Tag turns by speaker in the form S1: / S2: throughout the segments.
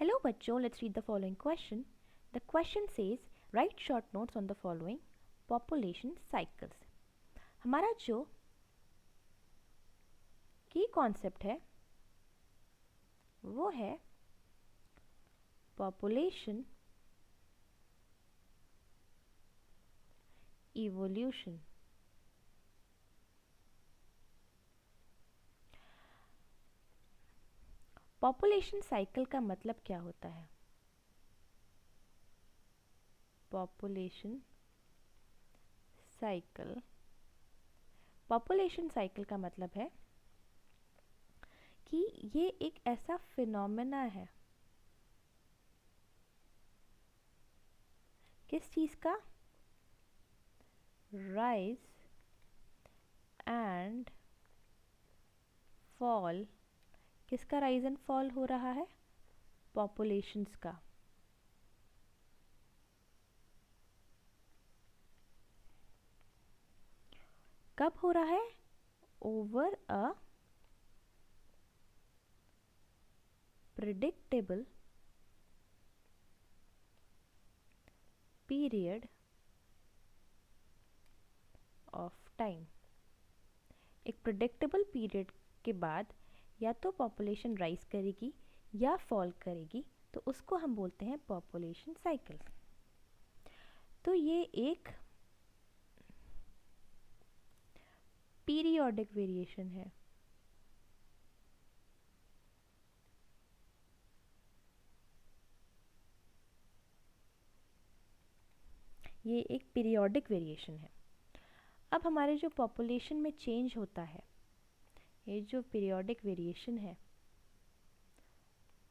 S1: Hello बच्चों, let's read the following question. The question says, write short notes on the following population cycles. हमारा जो की concept है वो है population evolution. पॉपुलेशन साइकिल का मतलब क्या होता है? पॉपुलेशन साइकिल का मतलब है कि ये एक ऐसा फिनोमेना है, किस चीज़ का? Rise and fall. किसका राइज एंड फॉल हो रहा है? पॉपुलेशंस का. कब हो रहा है? Over a predictable period of time. एक प्रिडिक्टेबल पीरियड के बाद या तो पॉपुलेशन राइज करेगी या फॉल करेगी, तो उसको हम बोलते हैं पॉपुलेशन साइकिल. तो ये एक पीरियोडिक वेरिएशन है. ये एक पीरियोडिक वेरिएशन है. अब हमारे जो पॉपुलेशन में चेंज होता है, ये जो पीरियोडिक वेरिएशन है,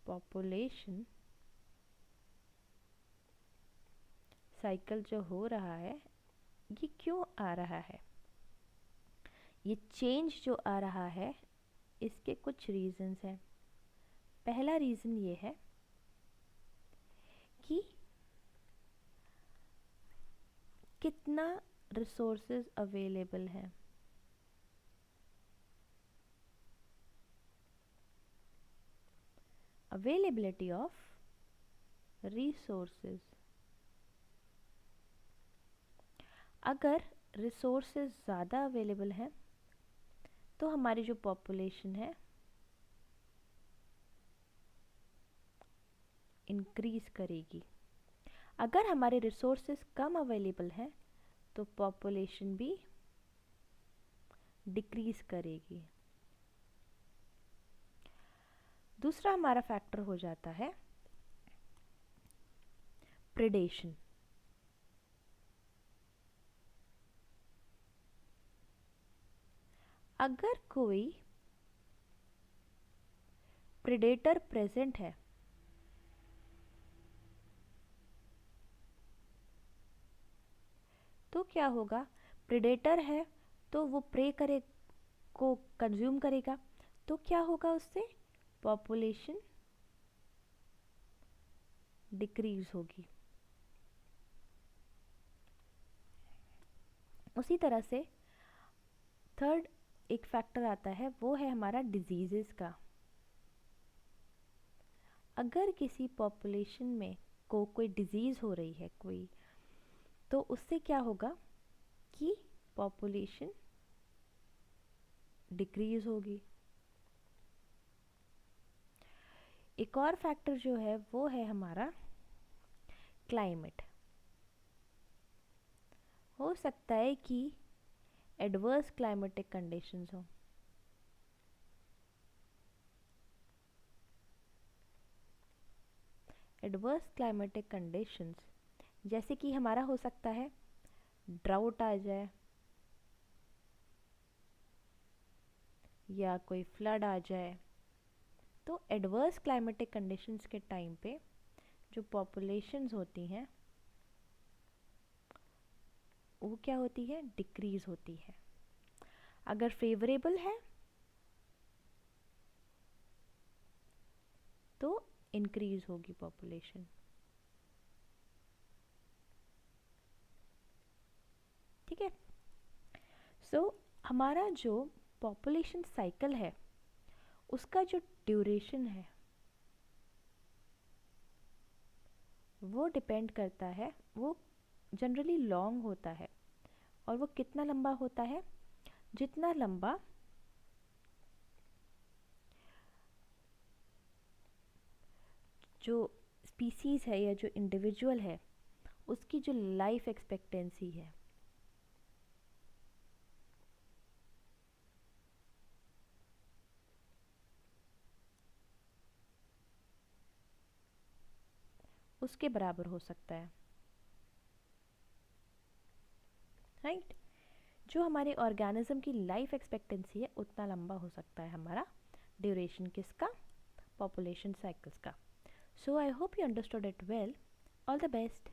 S1: पॉपुलेशन साइकिल जो हो रहा है, ये क्यों आ रहा है? ये चेंज जो आ रहा है, इसके कुछ रीजंस हैं. पहला रीज़न ये है कि कितना रिसोर्सेज अवेलेबल हैं. Availability of resources. अगर रिसोर्सेज ज़्यादा अवेलेबल हैं तो हमारी जो पॉपुलेशन है इंक्रीज करेगी. अगर हमारे रिसोर्सेज कम अवेलेबल हैं तो पॉपुलेशन भी डिक्रीज करेगी. दूसरा हमारा फैक्टर हो जाता है प्रेडेशन. अगर कोई प्रेडेटर प्रेजेंट है तो क्या होगा? प्रेडेटर है तो वो प्रे करे को कंज्यूम करेगा, तो क्या होगा? उससे पॉपुलेशन डिक्रीज होगी. उसी तरह से थर्ड एक फैक्टर आता है, वो है हमारा डिजीज़ेस का. अगर किसी पॉपुलेशन में कोई डिजीज़ हो रही है कोई, तो उससे क्या होगा कि पॉपुलेशन डिक्रीज होगी. एक और फैक्टर जो है वो है हमारा क्लाइमेट. हो सकता है कि एडवर्स क्लाइमेटिक कंडीशंस हो. एडवर्स क्लाइमेटिक कंडीशंस जैसे कि हमारा हो सकता है ड्राउट आ जाए या कोई फ्लड आ जाए. तो एडवर्स क्लाइमेटिक कंडीशंस के टाइम पे जो पॉपुलेशंस होती हैं वो क्या होती है? डिक्रीज होती है. अगर फेवरेबल है तो इंक्रीज होगी पॉपुलेशन. ठीक है. सो हमारा जो पॉपुलेशन साइकिल है उसका जो ड्यूरेशन है वो डिपेंड करता है, वो जनरली लॉन्ग होता है। और वो कितना लंबा होता है? जितना लंबा जो स्पीसीज़ है या जो इंडिविजुअल है उसकी जो लाइफ एक्सपेक्टेंसी है। उसके बराबर हो सकता है, राइट। जो हमारे ऑर्गेनिज्म की लाइफ एक्सपेक्टेंसी है उतना लंबा हो सकता है हमारा ड्यूरेशन किसका? पॉपुलेशन साइकिल्स का। So I hope you understood it well. All the best.